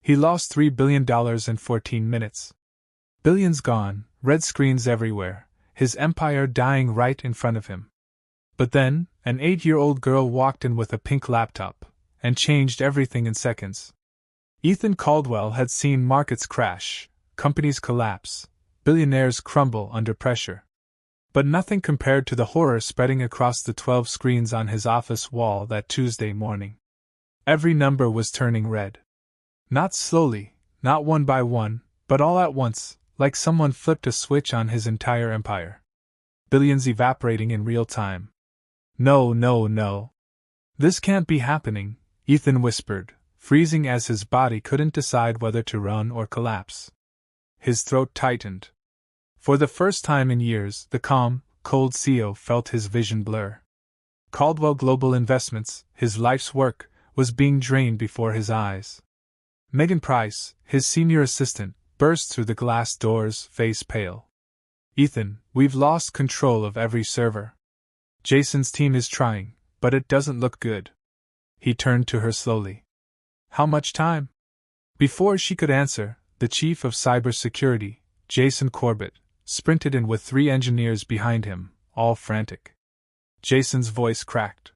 He lost $3 billion in 14 minutes. Billions gone, red screens everywhere, his empire dying right in front of him. But then, an 8-year-old girl walked in with a pink laptop, and changed everything in seconds. Ethan Caldwell had seen markets crash, companies collapse, billionaires crumble under pressure. But nothing compared to the horror spreading across the 12 screens on his office wall that Tuesday morning. Every number was turning red. Not slowly, not one by one, but all at once, like someone flipped a switch on his entire empire. Billions evaporating in real time. No, no, no. This can't be happening, Ethan whispered, freezing as his body couldn't decide whether to run or collapse. His throat tightened. For the first time in years, the calm, cold CEO felt his vision blur. Caldwell Global Investments, his life's work, was being drained before his eyes. Megan Price, his senior assistant, burst through the glass doors, face pale. Ethan, we've lost control of every server. Jason's team is trying, but it doesn't look good. He turned to her slowly. How much time? Before she could answer, the chief of cybersecurity, Jason Corbett, sprinted in with 3 engineers behind him, all frantic. Jason's voice cracked.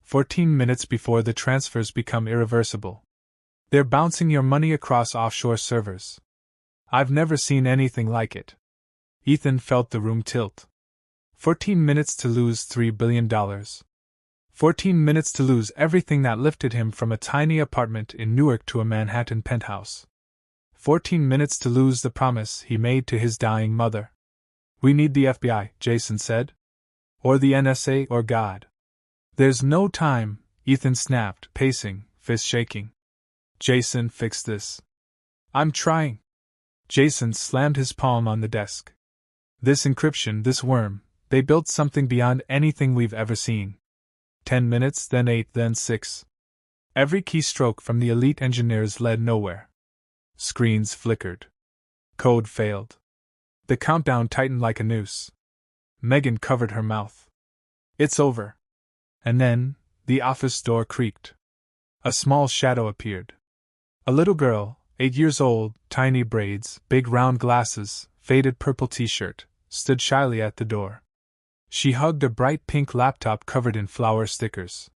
14 minutes before the transfers become irreversible. They're bouncing your money across offshore servers. I've never seen anything like it. Ethan felt the room tilt. 14 minutes to lose $3 billion. 14 minutes to lose everything that lifted him from a tiny apartment in Newark to a Manhattan penthouse. 14 minutes to lose the promise he made to his dying mother. We need the FBI, Jason said. Or the NSA or God. There's no time, Ethan snapped, pacing, fist shaking. Jason, fix this. I'm trying. Jason slammed his palm on the desk. This encryption, this worm, they built something beyond anything we've ever seen. 10 minutes, then 8, then 6. Every keystroke from the elite engineers led nowhere. Screens flickered. Code failed. The countdown tightened like a noose. Megan covered her mouth. It's over. And then, the office door creaked. A small shadow appeared. A little girl, 8 years old, tiny braids, big round glasses, faded purple t-shirt, stood shyly at the door. She hugged a bright pink laptop covered in flower stickers.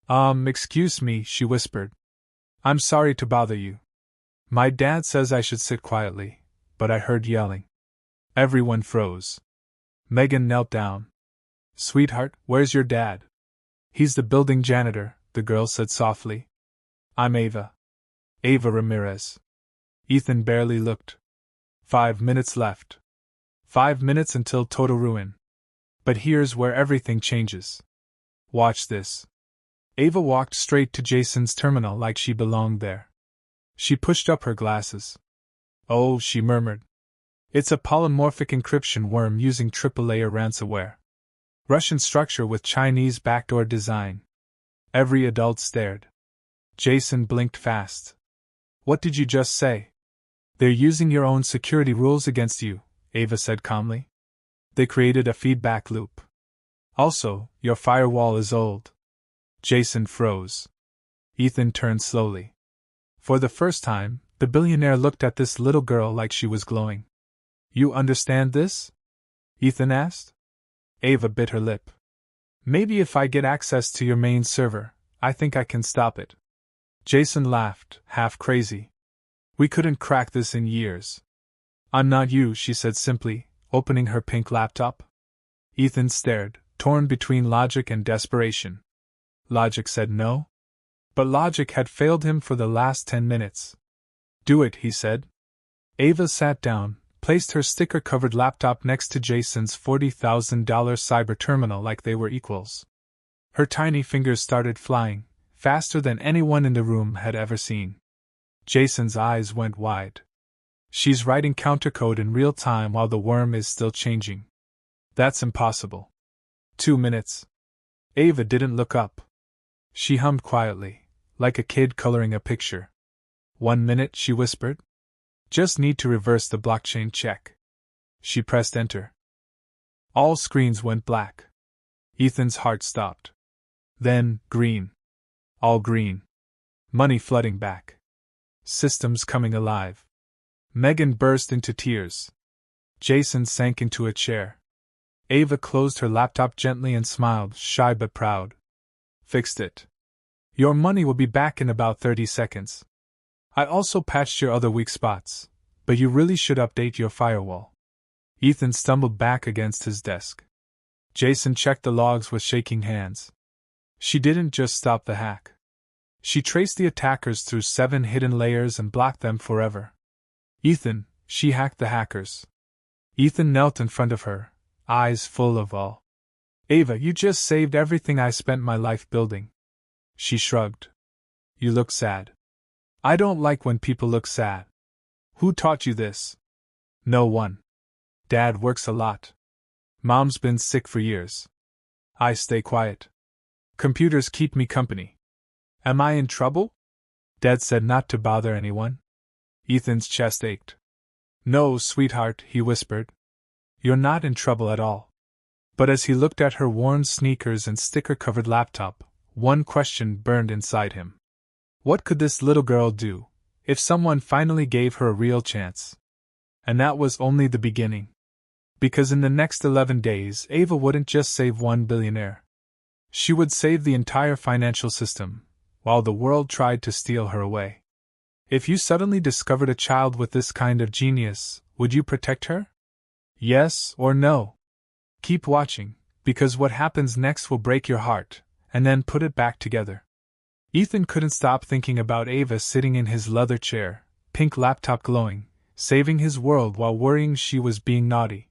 Excuse me, she whispered. I'm sorry to bother you. My dad says I should sit quietly, but I heard yelling. Everyone froze. Megan knelt down. Sweetheart, where's your dad? He's the building janitor, the girl said softly. I'm Ava. Ava Ramirez. Ethan barely looked. 5 minutes left. 5 minutes until total ruin. But here's where everything changes. Watch this. Ava walked straight to Jason's terminal like she belonged there. She pushed up her glasses. Oh, she murmured. It's a polymorphic encryption worm using triple-layer ransomware. Russian structure with Chinese backdoor design. Every adult stared. Jason blinked fast. What did you just say? They're using your own security rules against you, Ava said calmly. They created a feedback loop. Also, your firewall is old. Jason froze. Ethan turned slowly. For the first time, the billionaire looked at this little girl like she was glowing. You understand this? Ethan asked. Ava bit her lip. Maybe if I get access to your main server, I think I can stop it. Jason laughed, half crazy. We couldn't crack this in years. I'm not you, she said simply, opening her pink laptop. Ethan stared, torn between logic and desperation. Logic said no. But logic had failed him for the last 10 minutes. Do it, he said. Ava sat down, placed her sticker-covered laptop next to Jason's $40,000 cyber terminal like they were equals. Her tiny fingers started flying, faster than anyone in the room had ever seen. Jason's eyes went wide. She's writing countercode in real time while the worm is still changing. That's impossible. 2 minutes. Ava didn't look up. She hummed quietly, like a kid coloring a picture. 1 minute, she whispered. Just need to reverse the blockchain check. She pressed enter. All screens went black. Ethan's heart stopped. Then, green. All green. Money flooding back. Systems coming alive. Megan burst into tears. Jason sank into a chair. Ava closed her laptop gently and smiled, shy but proud. Fixed it. Your money will be back in about 30 seconds. I also patched your other weak spots, but you really should update your firewall. Ethan stumbled back against his desk. Jason checked the logs with shaking hands. She didn't just stop the hack. She traced the attackers through 7 hidden layers and blocked them forever. Ethan, she hacked the hackers. Ethan knelt in front of her, eyes full of awe. Ava, you just saved everything I spent my life building. She shrugged. You look sad. I don't like when people look sad. Who taught you this? No one. Dad works a lot. Mom's been sick for years. I stay quiet. Computers keep me company. Am I in trouble? Dad said not to bother anyone. Ethan's chest ached. No, sweetheart, he whispered. You're not in trouble at all. But as he looked at her worn sneakers and sticker-covered laptop, one question burned inside him. What could this little girl do, if someone finally gave her a real chance? And that was only the beginning. Because in the next 11 days, Ava wouldn't just save one billionaire. She would save the entire financial system, while the world tried to steal her away. If you suddenly discovered a child with this kind of genius, would you protect her? Yes or no? Keep watching, because what happens next will break your heart, and then put it back together. Ethan couldn't stop thinking about Ava sitting in his leather chair, pink laptop glowing, saving his world while worrying she was being naughty.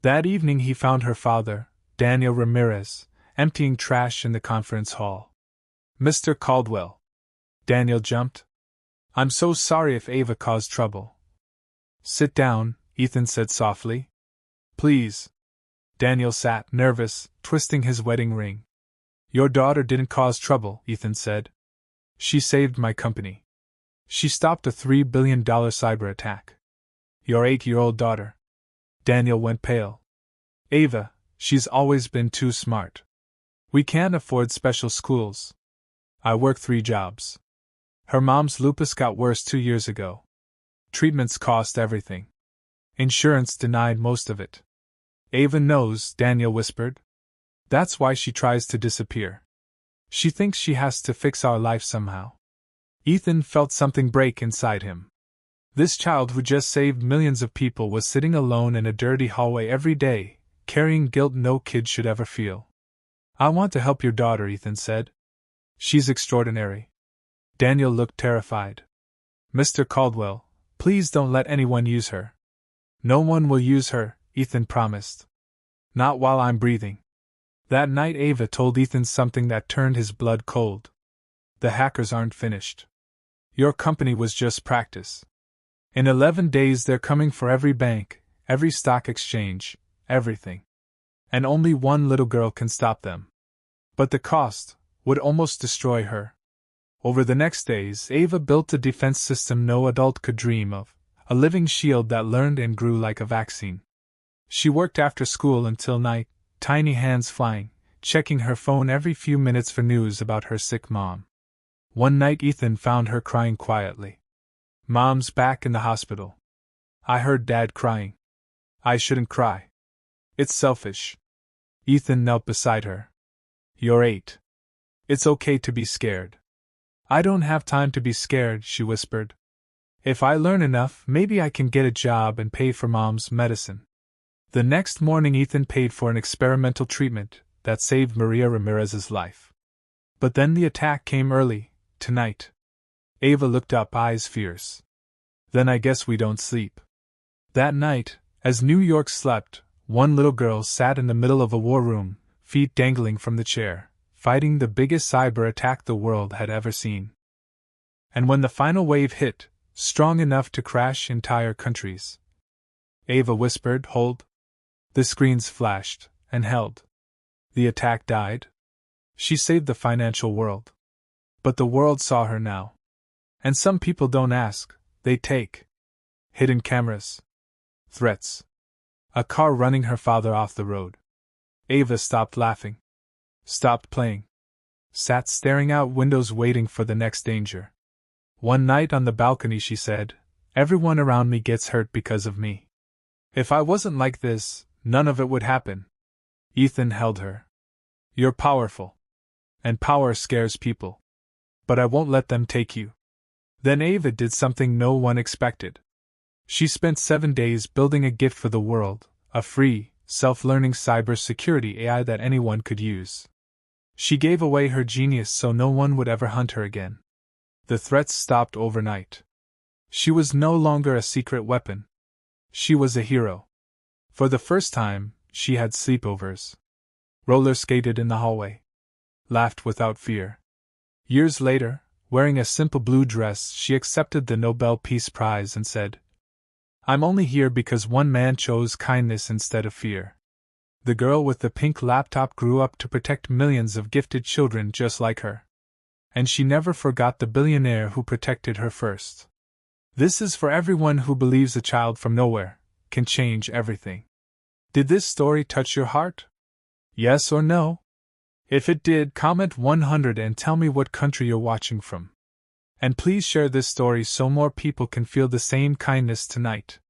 That evening he found her father, Daniel Ramirez, emptying trash in the conference hall. Mr. Caldwell. Daniel jumped. I'm so sorry if Ava caused trouble. Sit down, Ethan said softly. Please. Daniel sat, nervous, twisting his wedding ring. Your daughter didn't cause trouble, Ethan said. She saved my company. She stopped a $3 billion cyber attack. Your 8-year-old daughter. Daniel went pale. Ava, she's always been too smart. We can't afford special schools. I work 3 jobs. Her mom's lupus got worse 2 years ago. Treatments cost everything. Insurance denied most of it. Ava knows, Daniel whispered. That's why she tries to disappear. She thinks she has to fix our life somehow. Ethan felt something break inside him. This child who just saved millions of people was sitting alone in a dirty hallway every day, carrying guilt no kid should ever feel. I want to help your daughter, Ethan said. She's extraordinary. Daniel looked terrified. Mr. Caldwell, please don't let anyone use her. No one will use her, Ethan promised. Not while I'm breathing. That night Ava told Ethan something that turned his blood cold. The hackers aren't finished. Your company was just practice. In 11 days they're coming for every bank, every stock exchange, everything. And only one little girl can stop them. But the cost would almost destroy her. Over the next days, Ava built a defense system no adult could dream of, a living shield that learned and grew like a vaccine. She worked after school until night, tiny hands flying, checking her phone every few minutes for news about her sick mom. One night Ethan found her crying quietly. Mom's back in the hospital. I heard Dad crying. I shouldn't cry. It's selfish. Ethan knelt beside her. You're 8. It's okay to be scared. I don't have time to be scared, she whispered. If I learn enough, maybe I can get a job and pay for Mom's medicine. The next morning Ethan paid for an experimental treatment that saved Maria Ramirez's life. But then the attack came early, tonight. Ava looked up, eyes fierce. Then I guess we don't sleep. That night, as New York slept, one little girl sat in the middle of a war room, feet dangling from the chair, fighting the biggest cyber attack the world had ever seen. And when the final wave hit, strong enough to crash entire countries, Ava whispered, "Hold." The screens flashed and held. The attack died. She saved the financial world. But the world saw her now. And some people don't ask, they take. Hidden cameras. Threats. A car running her father off the road. Ava stopped laughing. Stopped playing. Sat staring out windows waiting for the next danger. One night on the balcony she said, "Everyone around me gets hurt because of me. If I wasn't like this, none of it would happen." Ethan held her. "You're powerful. And power scares people. But I won't let them take you." Then Ava did something no one expected. She spent 7 days building a gift for the world, a free, self-learning cybersecurity AI that anyone could use. She gave away her genius so no one would ever hunt her again. The threats stopped overnight. She was no longer a secret weapon. She was a hero. For the first time, she had sleepovers. Roller skated in the hallway. Laughed without fear. Years later, wearing a simple blue dress, she accepted the Nobel Peace Prize and said, "I'm only here because one man chose kindness instead of fear." The girl with the pink laptop grew up to protect millions of gifted children just like her. And she never forgot the billionaire who protected her first. This is for everyone who believes a child from nowhere can change everything. Did this story touch your heart? Yes or no? If it did, comment 100 and tell me what country you're watching from. And please share this story so more people can feel the same kindness tonight.